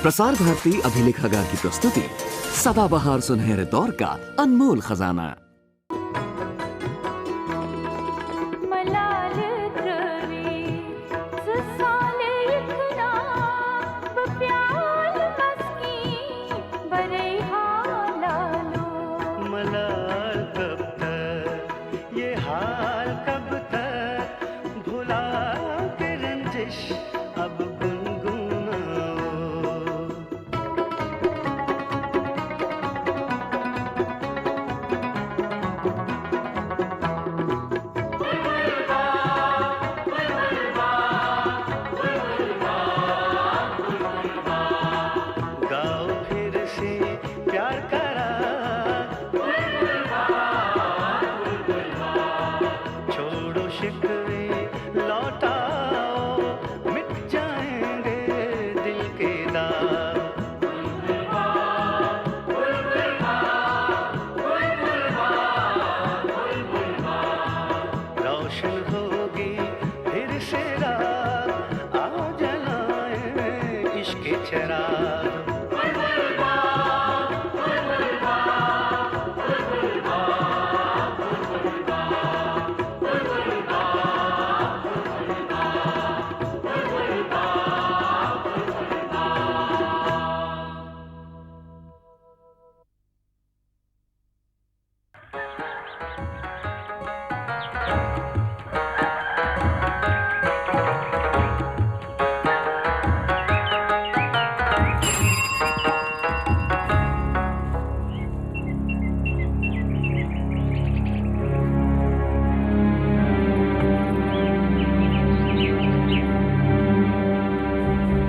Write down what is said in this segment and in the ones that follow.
प्रसार भारती अभिलेखागार की प्रस्तुति सदाबहार सुनहरे दौर का अनमोल खजाना।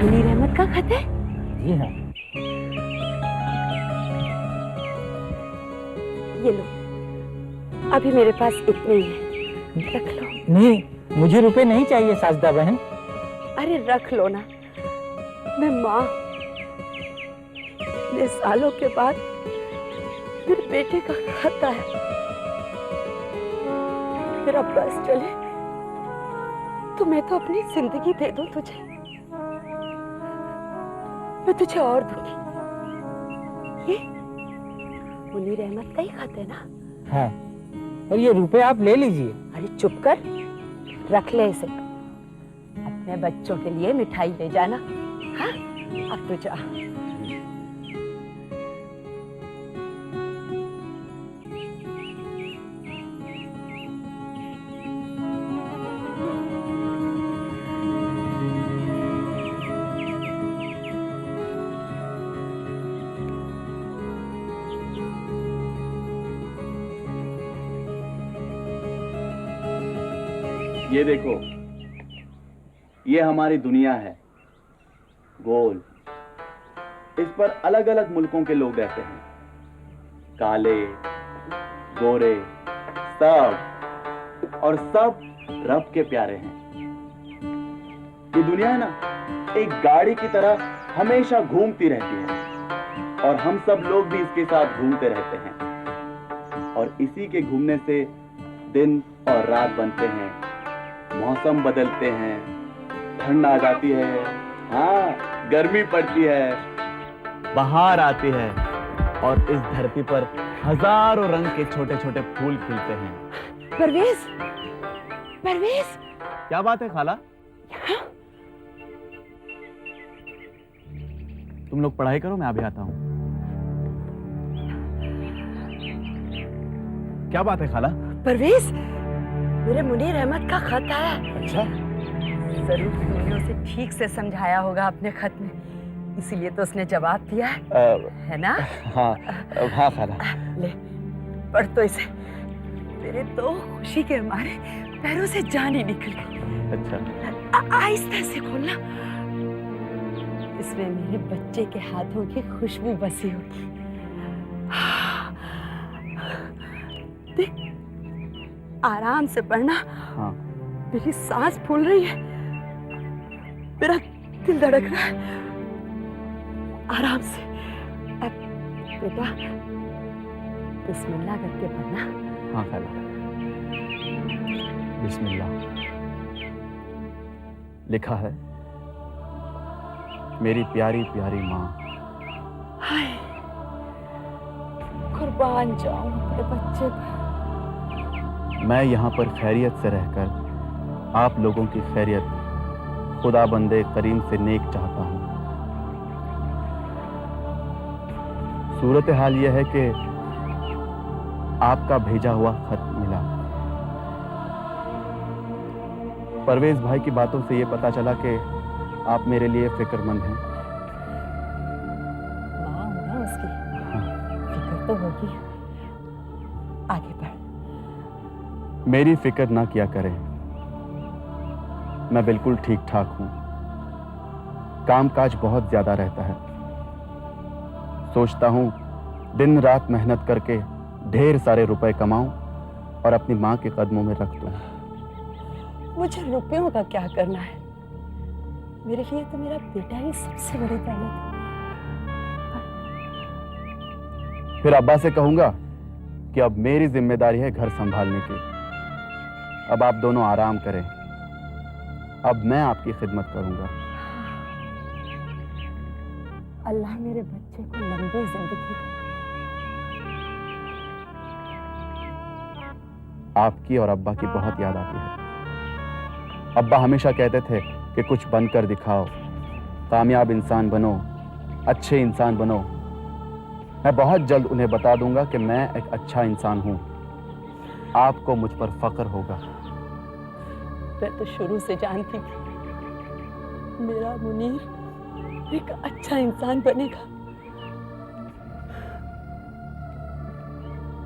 मुनीर अहमद का खत है? जी हाँ। ये लो, अभी मेरे पास इतने ही है, रख लो। नहीं, मुझे रुपए नहीं चाहिए साजदा बहन। अरे रख लो ना, मैं माँ, इतने सालों के बाद मेरे बेटे का खत आया, मेरा बस चले तो मैं तो अपनी जिंदगी दे दूं तुझे, मैं तुझे और दूंगी। ये मुनीर अहमद का ही खत है ना? हाँ, और ये रुपए आप ले लीजिए। अरे चुप कर, रख ले इसे, अपने बच्चों के लिए मिठाई ले जाना। हाँ, अब तू जा। ये देखो, ये हमारी दुनिया है, गोल। इस पर अलग अलग मुल्कों के लोग रहते हैं, काले, गोरे, सब, और सब रब के प्यारे हैं। ये दुनिया है ना, एक गाड़ी की तरह हमेशा घूमती रहती है, और हम सब लोग भी इसके साथ घूमते रहते हैं, और इसी के घूमने से दिन और रात बनते हैं, मौसम बदलते हैं, ठंड आ जाती है, हाँ, गर्मी पड़ती है, बहार आती है, और इस धरती पर हजारों रंग के छोटे छोटे फूल खिलते हैं। परवेज, परवेज, क्या बात है खाला? तुम लोग पढ़ाई करो, मैं अभी आता हूं। क्या बात है खाला? परवेज, मेरे मुनीर अहमद का खत आया। अच्छा, जरूर तुमने उसे ठीक से समझाया होगा अपने खत में, इसीलिए तो उसने जवाब दिया है ना? हाँ, हाँ खाला। ले, पढ़ तो इसे, तेरे तो खुशी के मारे पैरों से जान ही निकल गई। अच्छा, आहिस्ता से खोलना, इसमें मेरे बच्चे के हाथों की खुशबू बसी होगी। देख, आराम से पढ़ना। हाँ। मेरी सांस फूल रही है, मेरा दिल धड़क रहा है, आराम से। अब बेटा बिस्मिल्लाह करके पढ़ना। हाँ खाला, बिस्मिल्लाह। लिखा है, मेरी प्यारी प्यारी माँ। हाय, कुर्बान जाऊं अपने बच्चे पर। मैं यहाँ पर खैरियत से रहकर आप लोगों की खैरियत खुदा बंदे करीम से नेक चाहता हूँ। सूरत हाल यह है कि आपका भेजा हुआ खत मिला। परवेज भाई की बातों से यह पता चला कि आप मेरे लिए फिक्रमंद हैं। माँ हूं ना उसकी, फिक्र तो होगी। आगे बढ़। मेरी फिक्र ना किया करें, मैं बिल्कुल ठीक ठाक हूं। कामकाज बहुत ज्यादा रहता है। सोचता हूं दिन रात मेहनत करके ढेर सारे रुपए कमाऊं और अपनी मां के कदमों में रख दूं। मुझे रुपयों का क्या करना है? मेरे लिए तो मेरा बेटा ही सबसे बड़ी दौलत है। फिर अब्बा से कहूंगा कि अब मेरी जिम्मेदारी है घर संभालने की। अब आप दोनों आराम करें, अब मैं आपकी खिदमत करूंगा। अल्लाह मेरे बच्चे को लंबी जिंदगी दे। आपकी और अब्बा की बहुत याद आती है। अब्बा हमेशा कहते थे कि कुछ बनकर दिखाओ, कामयाब इंसान बनो, अच्छे इंसान बनो। मैं बहुत जल्द उन्हें बता दूंगा कि मैं एक अच्छा इंसान हूं। आपको मुझ पर फख्र होगा। मैं तो शुरू से जानती थी मेरा मुनीर एक अच्छा इंसान बनेगा।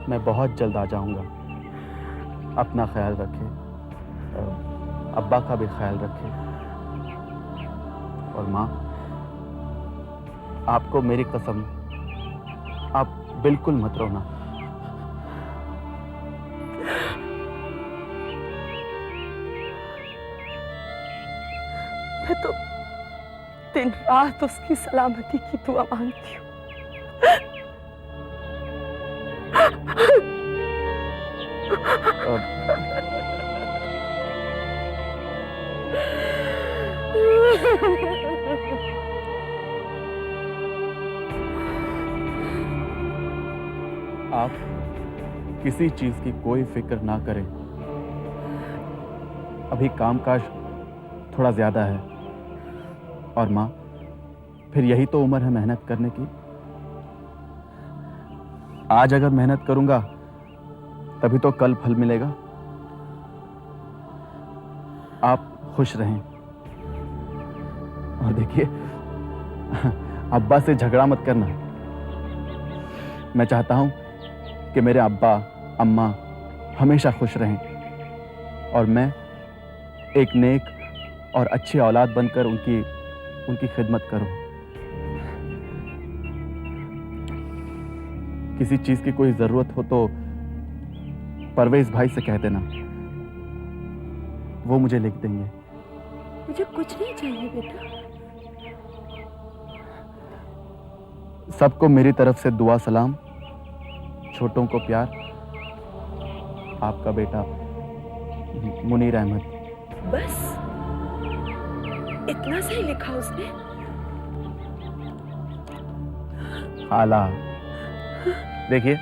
मैं बहुत जल्द आ जाऊंगा। अपना ख्याल रखें, अब्बा का भी ख्याल रखें। और माँ, आपको मेरी कसम, आप बिल्कुल मत रोना। मैं तो दिन रात उसकी सलामती की दुआ मांगती हूँ। आप किसी चीज की कोई फिक्र ना करें। अभी कामकाज थोड़ा ज्यादा है। और माँ, फिर यही तो उम्र है मेहनत करने की। आज अगर मेहनत करूंगा तभी तो कल फल मिलेगा। आप खुश रहें। और देखिए, अब्बा से झगड़ा मत करना। मैं चाहता हूं कि मेरे अब्बा अम्मा हमेशा खुश रहें और मैं एक नेक और अच्छी औलाद बनकर उनकी खिदमत करूं। किसी चीज की कोई जरूरत हो तो परवेज भाई से कह देना, वो मुझे लिख देंगे। मुझे कुछ नहीं चाहिए बेटा। सबको मेरी तरफ से दुआ सलाम, छोटों को प्यार। आपका बेटा मुनीर अहमद। बस इतना सही लिखा उसने? आला, देखिए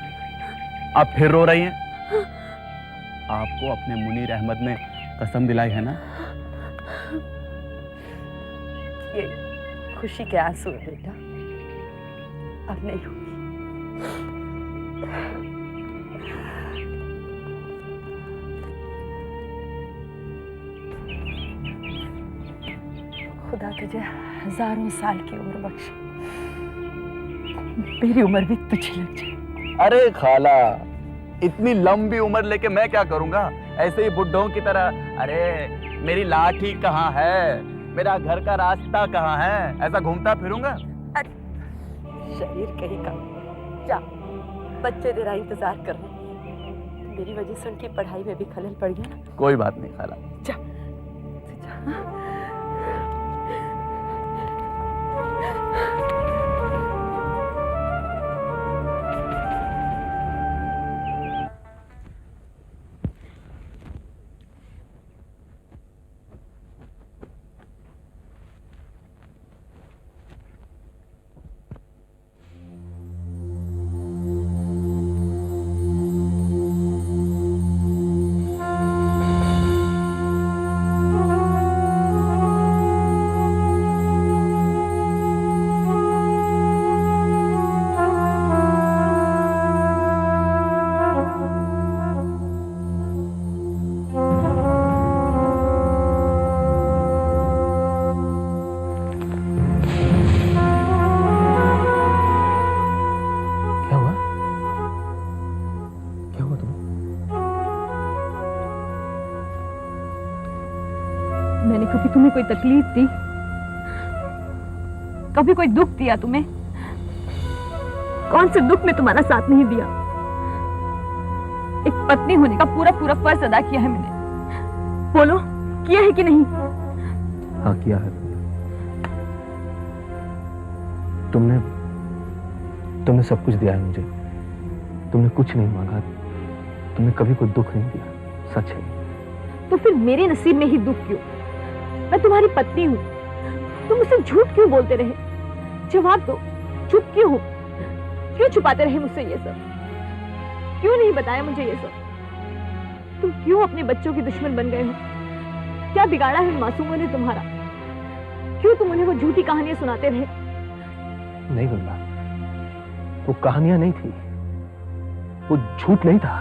आप फिर रो रही हैं। आपको अपने मुनीर अहमद ने कसम दिलाई है ना? ये खुशी के आंसू है बेटा, अब नहीं होगी। खुदा तुझे हजारों साल की उम्र बख्शे। मेरी उम्र भी तुझे लग जाए। अरे खाला, इतनी लंबी उम्र लेके मैं क्या करूंगा? ऐसे ही बुड्ढों की तरह, अरे मेरी लाठी कहाँ है, मेरा घर का रास्ता कहाँ है, ऐसा घूमता फिरूंगा? शरीर कहीं का। जा, बच्चे तेरा इंतजार कर रहे हैं। मेरी वजह से उनकी पढ़ाई में भी खलल पड़ गया ना। कोई बात नहीं खाला। जा, जा। मैंने कभी तुम्हें कोई तकलीफ दी? कभी कोई दुख दिया तुम्हें? कौन से दुख में तुम्हारा साथ नहीं दिया? एक पत्नी होने का पूरा पूरा फर्ज अदा किया है मैंने। बोलो, किया है कि नहीं? हाँ, किया है। तुमने सब कुछ दिया है मुझे। तुमने कुछ नहीं मांगा, तुमने कभी कोई दुख नहीं दिया, सच है। तो फिर मेरे नसीब में ही दुख क्यों? मैं तुम्हारी पत्नी हूँ, तुम मुझसे झूठ क्यों बोलते रहे? जवाब दो, चुप क्यों हो? क्यों छुपाते रहे मुझसे ये सब? क्यों नहीं बताया मुझे ये सब? तुम क्यों अपने बच्चों के दुश्मन बन गए हो? क्या बिगाड़ा है मासूमों ने तुम्हारा? क्यों तुम उन्हें वो झूठी कहानियां सुनाते रहे? नहीं बिमला, वो कहानियां नहीं थी, वो झूठ नहीं था।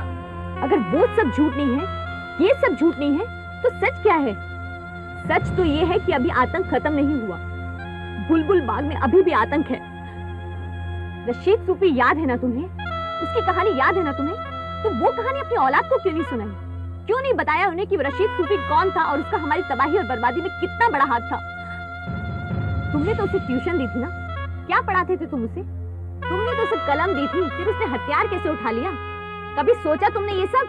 अगर वो सब झूठ नहीं है, ये सब झूठ नहीं है, तो सच क्या है? सच तो ये है कि अभी आतंक खत्म नहीं हुआ। बुलबुल बाग में अभी भी आतंक है। रशीद सूफी याद है ना तुम्हें? उसकी कहानी याद है ना तुम्हें? तो वो कहानी अपनी औलाद को क्यों नहीं सुनाई? क्यों नहीं बताया उन्हें कि रशीद सूफी कौन था और उसका हमारी तबाही और बर्बादी में कितना बड़ा हाथ था? तुमने तो उसे ट्यूशन दी थी ना? क्या पढ़ाते थे तुम उसे? तुमने तो उसे कलम दी थी, फिर उसने हथियार कैसे उठा लिया? कभी सोचा तुमने ये सब?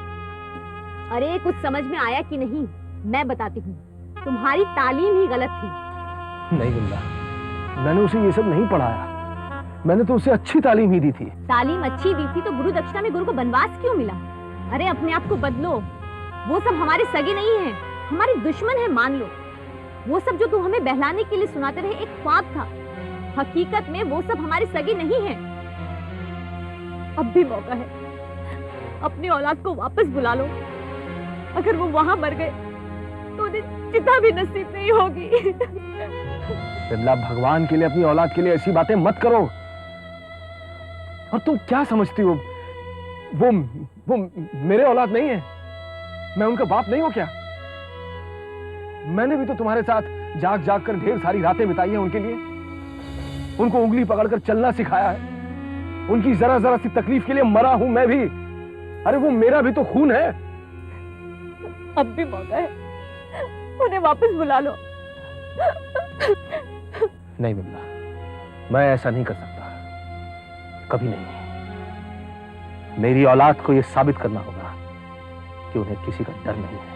अरे कुछ समझ में आया कि नहीं? मैं बताती हूँ, तुम्हारी तालीम ही गलत थी। नहीं बिमला, मैंने उसे ये सब नहीं पढ़ाया, मैंने तो उसे अच्छी तालीम ही दी थी। तालीम अच्छी दी थी तो गुरु दक्षिणा में गुरु को बनवास क्यों मिला? अरे अपने आप को बदलो। वो सब हमारे सगे नहीं है, हमारे दुश्मन है, मान लो। वो सब जो तुम हमें बहलाने के लिए सुनाते रहे एक ख्वाब था। हकीकत में वो सब हमारे सगे नहीं है। अब भी मौका है, अपनी औलाद को वापस बुला लो। अगर वो वहां मर गए तो उन्हें चिता भी नसीब नहीं होगी। बिमला, भगवान के लिए, अपनी औलाद के लिए ऐसी बातें मत करो। और तुम क्या समझती हो, वो मेरे औलाद नहीं है? मैं उनका बाप नहीं हूं क्या? मैंने भी तो तुम्हारे साथ जाग जाग कर ढेर सारी रातें बिताई हैं उनके लिए। उनको उंगली पकड़कर चलना सिखाया है। उनकी जरा जरा सी तकलीफ के लिए मरा हूं मैं भी। अरे वो मेरा भी तो खून है। अब भी मौका है, उन्हें वापस बुला लो। नहीं बिमला, मैं ऐसा नहीं कर सकता, कभी नहीं। मेरी औलाद को यह साबित करना होगा कि उन्हें किसी का डर नहीं है।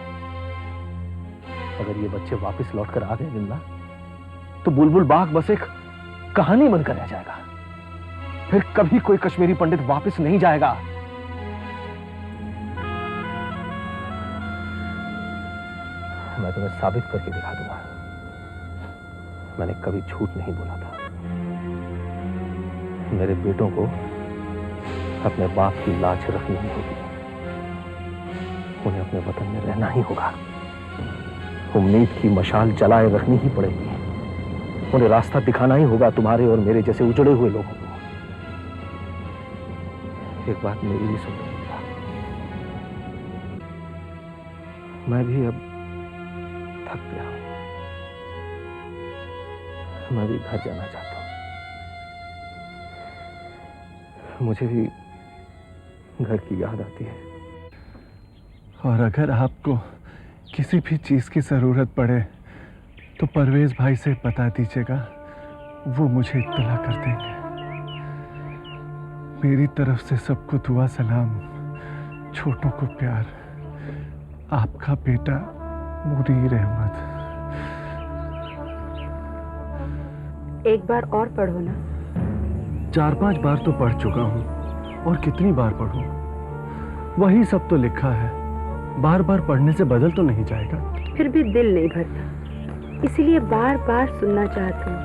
अगर ये बच्चे वापस लौटकर आ गए बिमला, तो बुलबुल बाग बस एक कहानी बनकर रह जाएगा। फिर कभी कोई कश्मीरी पंडित वापस नहीं जाएगा। मैं तुम्हें साबित करके दिखा दूंगा, मैंने कभी झूठ नहीं बोला था। मेरे बेटों को अपने बाप की लाज रखनी ही होगी, उन्हें अपने वतन में रहना ही होगा। उम्मीद की मशाल जलाए रखनी ही पड़ेगी। उन्हें रास्ता दिखाना ही होगा तुम्हारे और मेरे जैसे उजड़े हुए लोगों को। एक बात मेरी भी सुन लीजिए, मैं भी अब थक गया हूं। मैं भी घर जाना चाहता हूं। मुझे भी घर की याद आती है। और अगर आपको किसी भी चीज़ की ज़रूरत पड़े तो परवेज़ भाई से बता दीजिएगा, वो मुझे इत्तला कर देंगे। मेरी तरफ से सबको दुआ सलाम, छोटों को प्यार। आपका बेटा मुनीर अहमद। एक बार और पढ़ो ना। 4-5 बार तो पढ़ चुका हूँ, और कितनी बार पढ़ूं? वही सब तो लिखा है, बार बार पढ़ने से बदल तो नहीं जाएगा। फिर भी दिल नहीं भरता, इसीलिए बार बार सुनना चाहती हूँ।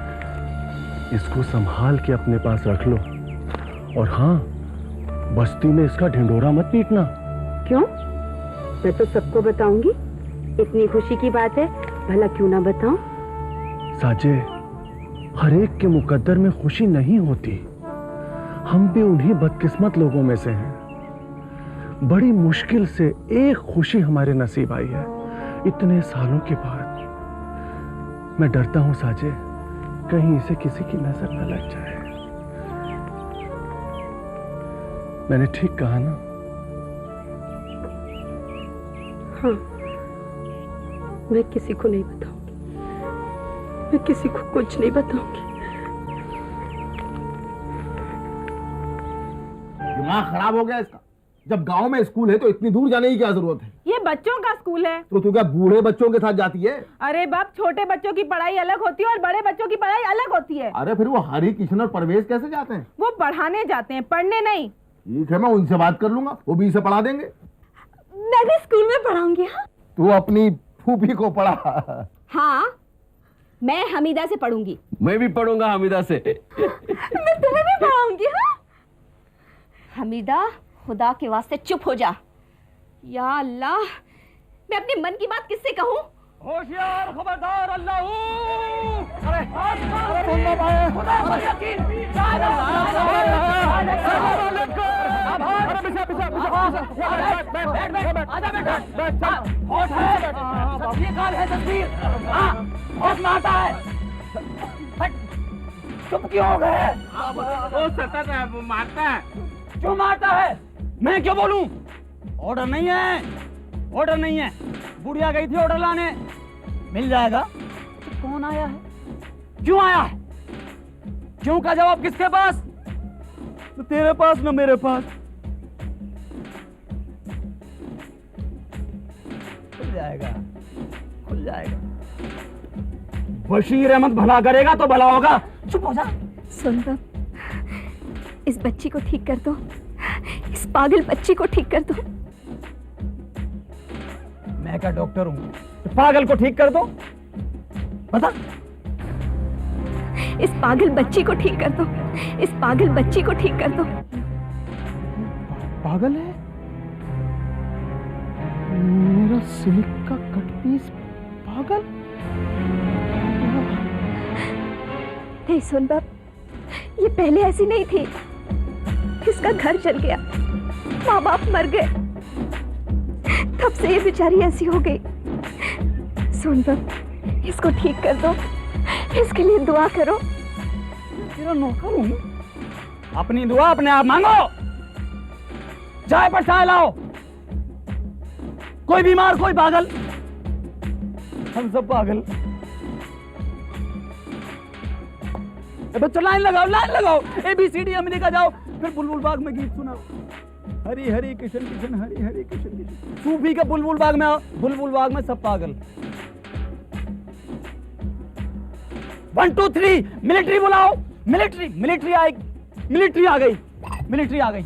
इसको संभाल के अपने पास रख लो। और हाँ, बस्ती में इसका ढिंढोरा मत पीटना। क्यों? मैं तो सबको बताऊंगी। इतनी खुशी की बात है, भला क्यों ना बताऊं? साजे, हर एक के मुकद्दर में खुशी नहीं होती। हम भी उन्हीं बदकिस्मत लोगों में से हैं। बड़ी मुश्किल से एक खुशी हमारे नसीब आई है, इतने सालों के बाद। मैं डरता हूं साजे, कहीं इसे किसी की नजर न लग जाए। मैंने ठीक कहा ना? हाँ, मैं किसी को नहीं बताऊंगी। मैं किसी को कुछ नहीं बताऊंगी। दिमाग खराब हो गया इसका। जब गांव में स्कूल है तो इतनी दूर जाने की क्या जरूरत है? ये बच्चों का स्कूल है। तो तू क्या बूढ़े बच्चों के साथ जाती है? अरे बाप, छोटे बच्चों की पढ़ाई अलग होती है और बड़े बच्चों की पढ़ाई अलग होती है। अरे फिर वो हरि किशन और परवेज कैसे जाते हैं? वो पढ़ाने जाते हैं, पढ़ने नहीं। ठीक है, मैं उनसे बात कर लूंगा, वो भी इसे पढ़ा देंगे। मैं भी स्कूल में पढ़ाऊंगी। हाँ तू अपनी फूफी को पढ़ा। हाँ, मैं हमीदा से पढ़ूंगी। मैं भी पढ़ूंगा हमीदा से। मैं तुम्हें भी पढ़ाऊंगी। हाँ हमीदा, खुदा के वास्ते चुप हो जा। या अल्लाह, मैं अपने मन की बात किससे कहूँ? होशियार, खबरदार, अल्लाह। चुप क्यों हो गए? वो सतत है, वो मारता है। क्यों मारता है? मैं क्यों बोलूं? ऑर्डर नहीं है, ऑर्डर नहीं है। बुढ़िया गई थी ऑर्डर लाने, मिल जाएगा। कौन आया है? क्यों आया है? क्यों का जवाब किसके पास? तो तेरे पास ना मेरे पास। खुल जाएगा, खुल जाएगा। बशीर अहमद भला करेगा तो भला होगा। चुप हो जा। सुन बाप, इस बच्ची को ठीक कर दो, इस पागल बच्ची को ठीक कर दो। मैं क्या डॉक्टर हूं? पागल को ठीक कर दो? बता। इस पागल बच्ची को ठीक कर दो, इस पागल बच्ची को ठीक कर दो। पागल है? मेरा सिल्क का कट पीस पागल? नहीं सुन बाप, ये पहले ऐसी नहीं थी। इसका घर चल गया, माँ बाप मर गए, तब से ये बेचारी ऐसी हो गई। सुन बाप, इसको ठीक कर दो, इसके लिए दुआ करो। तेरा नौकर हूं, अपनी दुआ अपने आप मांगो। चाय पर चाय लाओ। कोई बीमार, कोई पागल, हम सब पागल। बच्चों लाइन लगाओ, लाइन लगाओ। ABCD अमेरिका जाओ, फिर बुलबुल बाग में गीत सुनाओ। हरी हरी किशन किशन, हरी हरी किशन किशन। सूफी के बुलबुल बाग में आओ, बुलबुल बाग में सब पागल। 1 2 3 मिलिट्री बुलाओ। मिलिट्री, मिलिट्री आई, मिलिट्री आ गई, मिलिट्री आ गई।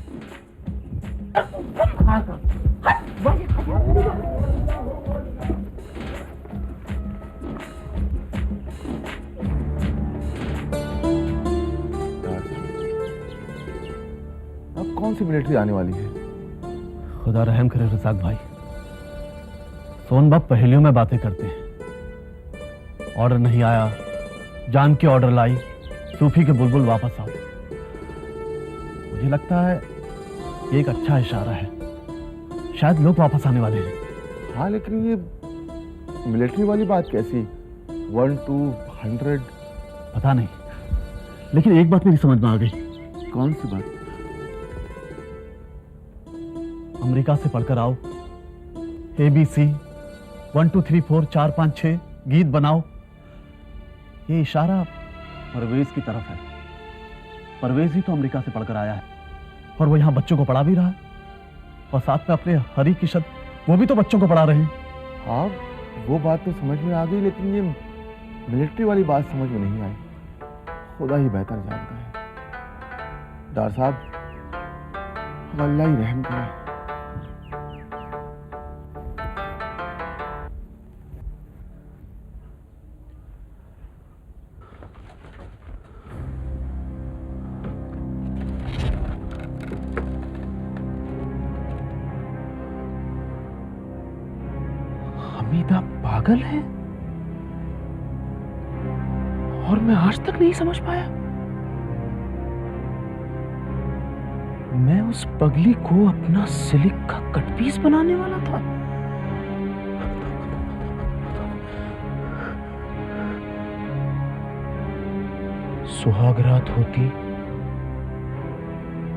अब कौन सी मिलिट्री आने वाली है? खुदा रहम करे रजाक भाई, सोन बाप पहेलियों में बातें करते हैं। ऑर्डर नहीं आया, जान के ऑर्डर लाई, सूफी के बुलबुल वापस आओ। मुझे लगता है ये एक अच्छा इशारा है, शायद लोग वापस आने वाले हैं। हाँ, लेकिन ये मिलिट्री वाली बात कैसी? 1 2 100? पता नहीं, लेकिन एक बात मेरी समझ में आ गई। कौन सी बात? अमेरिका से पढ़कर आओ, ABC 1 2 3 4 4 5 6 गीत बनाओ। ये इशारा परवेज की तरफ है। परवेज ही तो अमेरिका से पढ़कर आया है और वो यहाँ बच्चों को पढ़ा भी रहा है, और साथ में अपने हरी किशन, वो भी तो बच्चों को पढ़ा रहे हैं। हाँ, वो बात तो समझ में आ गई, लेकिन ये मिलिट्री वाली बात समझ में नहीं आई। खुदा ही बेहतर जानता है। डॉक्टर साहब, हम अल्लाह ही रहम करे। हमीदा पागल है और मैं आज तक नहीं समझ पाया। मैं उस पगली को अपना सिल्क का कटपीस बनाने वाला था। सुहाग रात होती,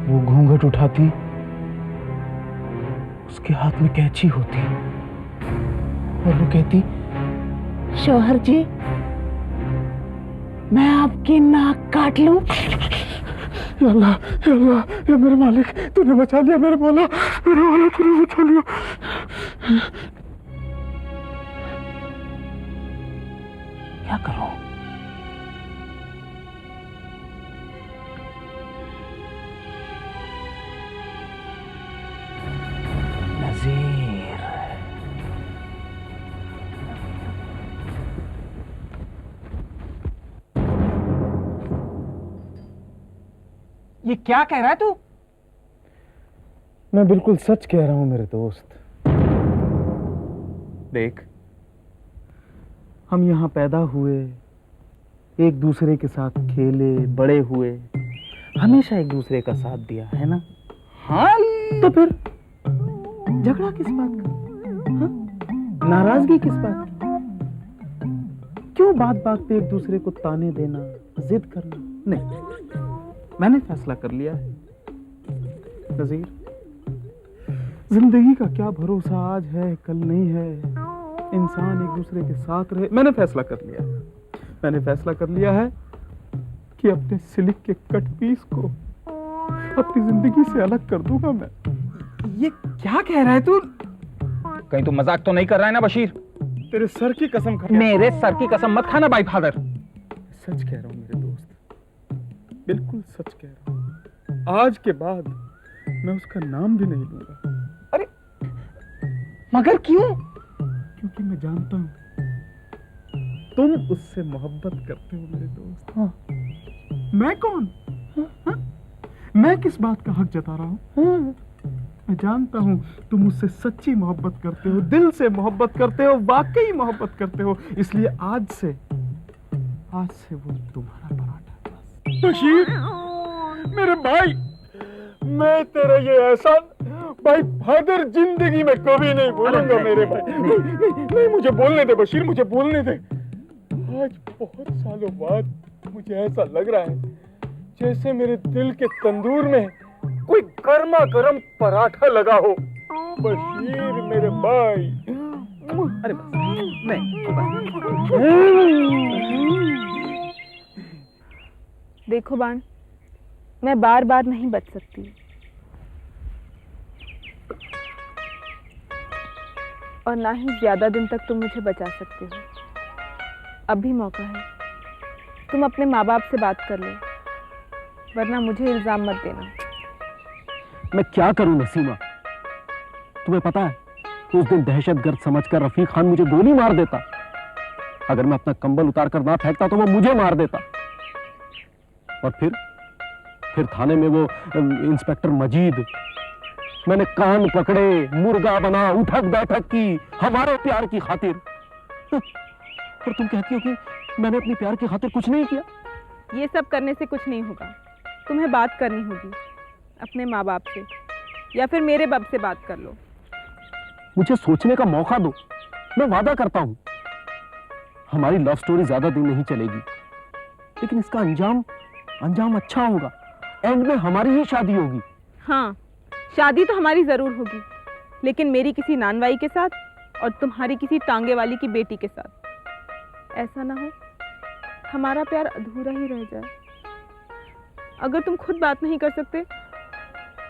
वो घूंघट उठाती, उसके हाथ में कैंची होती और वो कहती, शौहर जी मैं आपकी नाक काट लूं? या अल्लाह, या अल्लाह, या मेरे मालिक, तूने बचा लिया मेरे मौला, मेरे मौला तूने बचा लिया। क्या करूं? नजीर, ये क्या कह रहा है तू? मैं बिल्कुल सच कह रहा हूं मेरे दोस्त। देख, हम यहां पैदा हुए, एक दूसरे के साथ खेले, बड़े हुए, हमेशा एक दूसरे का साथ दिया है ना? हाँ, तो फिर झगड़ा किस बात का? हाँ? नाराजगी किस बात की? क्यों बात बात पे एक दूसरे को ताने देना, जिद करना? नहीं, मैंने फैसला कर लिया है नजीर, जिंदगी का क्या भरोसा, आज है कल नहीं है, इंसान एक दूसरे के साथ रहे। मैंने फैसला कर लिया है, मैंने फैसला कर लिया है कि अपने सिलिक के कट पीस को अपनी जिंदगी से अलग कर दूंगा मैं। ये क्या कह रहा है तू? कहीं तू मजाक तो नहीं कर रहा है ना बशीर? तेरे सर की कसम खा। मेरे सर की कसम मत खाना भाई फादर। सच कह रहा हूं मेरे दोस्त, बिल्कुल सच कह रहा हूं। आज के बाद मैं उसका नाम भी नहीं लूंगा। अरे मगर क्यों? क्योंकि मैं जानता हूं तुम उससे मोहब्बत करते हो मेरे दोस्त। हाँ। मैं कौन? हाँ? मैं किस बात का हक जता रहा हूं? मैं जानता हूं तुम उससे सच्ची मोहब्बत करते हो, दिल से मोहब्बत करते हो, वाकई मोहब्बत करते हो। इसलिए आज से वो तुम्हारा पराठा है। बशीर, मेरे भाई, मैं तेरा ये एहसान भाई फादर जिंदगी में कभी नहीं भूलूंगा मेरे भाई। नहीं, मुझे बोलने दे बशीर, मुझे बोलने दे। आज बहुत सालों बाद मुझे ऐसा लग रहा है जैसे मेरे दिल के तंदूर में कोई गर्मा गर्म पराठा लगा हो। बशीर मेरे भाई। अरे बस नहीं, देखो बाण, मैं बार बार नहीं बच सकती, और ना ही ज्यादा दिन तक तुम मुझे बचा सकते हो। अभी मौका है, तुम अपने माँ बाप से बात कर लो, वरना मुझे इल्जाम मत देना। मैं क्या करूं नसीमा? तुम्हें पता है उस दिन दहशतगर्द समझकर रफीक खान मुझे गोली मार देता। अगर मैं अपना कंबल उतार कर ना फेंकता तो वो मुझे मार देता। और फिर थाने में वो इंस्पेक्टर मजीद, मैंने कान पकड़े, मुर्गा बना, उठक बैठक की हमारे प्यार की खातिर। और तुम कहती हो कि मैंने अपनी प्यार की खातिर कुछ नहीं किया। ये सब करने से कुछ नहीं होगा, तुम्हें बात करनी होगी अपने माँ बाप से, या फिर मेरे बाप से बात कर लो। मुझे सोचने का मौका दो, मैं वादा करता हूं हमारी लव स्टोरी ज्यादा दिन नहीं चलेगी, लेकिन इसका अंजाम अच्छा होगा। एंड में हमारी ही शादी होगी। हाँ, शादी तो हमारी जरूर होगी, लेकिन मेरी किसी नानवाई के साथ और तुम्हारी किसी टांगे वाली की बेटी के साथ। ऐसा ना हो हमारा प्यार अधूरा ही रह जाए। अगर तुम खुद बात नहीं कर सकते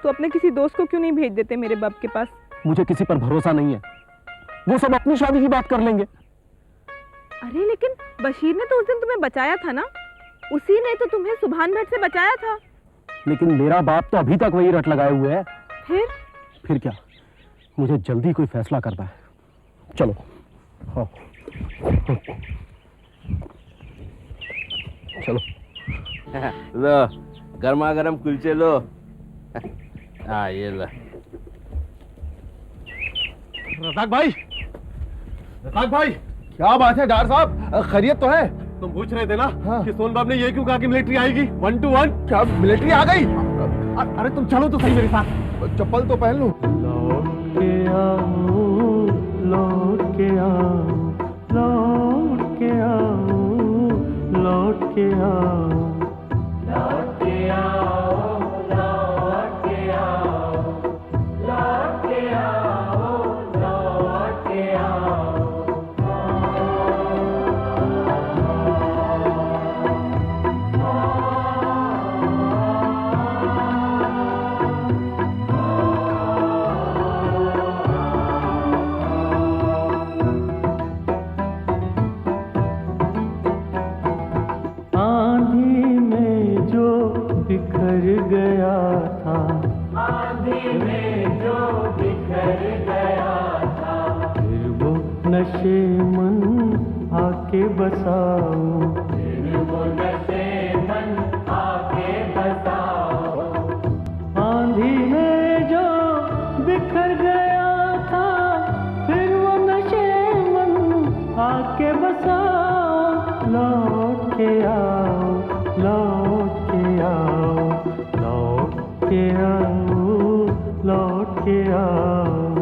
तो अपने किसी दोस्त को क्यों नहीं भेज देते मेरे बाप के पास? मुझे किसी पर भरोसा नहीं है, वो सब अपनी शादी की बात कर लेंगे। अरे लेकिन बशीर ने तो उस दिन तुम्हें बचाया था ना, उसी ने तो तुम्हें सुभान भट्ट से बचाया था। लेकिन मेरा बाप तो अभी तक वही रट लगाए हुए है। फिर क्या, मुझे जल्दी कोई फैसला करना है। चलो। हाँ। चलो। लो गर्मा गर्म कुलचे लो। हाँ ये लो। रज़ाक भाई, क्या बात है डार साहब, खैरियत तो है? तुम पूछ रहे थे ना कि सोन बाब ने ये क्यों कहा कि मिलिट्री आएगी 1 to 1? क्या मिलिट्री आ गई? अरे तुम चलो तो सही मेरे साथ, चप्पल तो पहन लो। लौट के आओ, लौट के आओ, लौट के आओ, लौट के आओ, लौट के आओ, लौट के आओ, लौट के आओ, लौट के आओ। बसाओ, आंधी में जो बिखर गया था, फिर वो नशे मन आके बसाओ, लौट के आओ, लौट के आओ, लौट के आओ, लौट के आओ,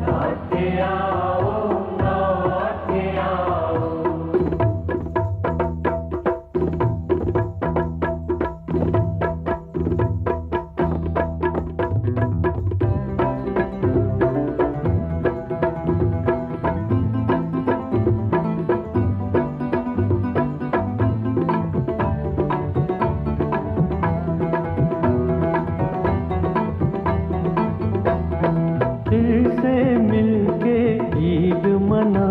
लौट के आओ, लौट के आओ। फिर से मिलके ईद मना